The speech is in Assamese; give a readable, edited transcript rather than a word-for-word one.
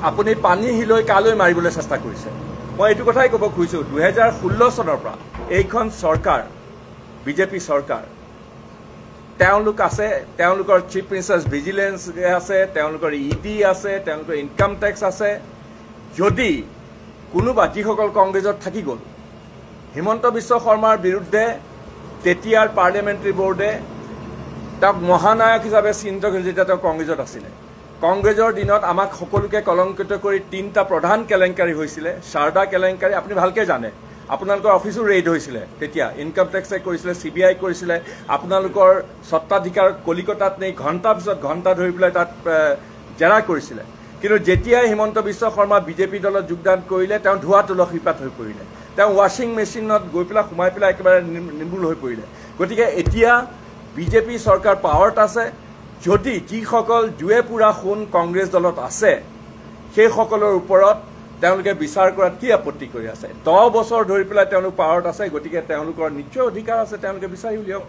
আপুনি পানী হিলৈ কালৈ মাৰিবলৈ চেষ্টা কৰিছে মই এইটো কথাই ক'ব খুজিছোঁ 2016 চনৰ পৰা এইখন চৰকাৰ বিজেপি চৰকাৰ তেওঁলোক আছে তেওঁলোকৰ চিফ মিনিষ্টাৰ ভিজিলেন্স আছে তেওঁলোকৰ ইডি আছে তেওঁলোকৰ ইনকাম টেক্স আছে যদি কোনোবা যিসকল কংগ্ৰেছত থাকি গ'ল হিমন্ত বিশ্ব শৰ্মাৰ বিৰুদ্ধে তেতিয়াৰ পাৰ্লিয়ামেণ্টাৰী বোৰ্ডে তেওঁক মহানায়ক হিচাপে চিহ্নিত কৰিছিল যেতিয়া তেওঁ কংগ্ৰেছত আছিলে কংগ্ৰেছৰ দিনত আমাক সকলোকে কলংকিত কৰি তিনিটা প্ৰধান কেলেংকাৰী হৈছিলে শাৰদা কেলেংকাৰী আপুনি ভালকৈ জানে আপোনালোকৰ অফিচো ৰেইড হৈছিলে তেতিয়া ইনকাম টেক্সে কৰিছিলে CBI কৰিছিলে আপোনালোকৰ সত্তাধিকাৰ কলিকতাত নেই ঘণ্টা পিছত ঘণ্টা ধৰি পেলাই তাত জেৰা কৰিছিলে কিন্তু যেতিয়াই হিমন্ত বিশ্ব শৰ্মা বিজেপি দলত যোগদান কৰিলে তেওঁ ধোঁৱা তুলসীপাত হৈ পৰিলে তেওঁ ৱাশ্বিং মেচিনত গৈ পেলাই সোমাই পেলাই একেবাৰে নিৰ্মূল হৈ পৰিলে গতিকে এতিয়া বিজেপি চৰকাৰ পাৱাৰত আছে যদি যিসকল জুৱে পুৰা সোণ কংগ্ৰেছ দলত আছে সেইসকলৰ ওপৰত তেওঁলোকে বিচাৰ কৰাত কি আপত্তি কৰি আছে 10 বছৰ ধৰি পেলাই তেওঁলোক পাৱাৰত আছে গতিকে তেওঁলোকৰ নিশ্চয় অধিকাৰ আছে তেওঁলোকে বিচাৰি উলিয়াওক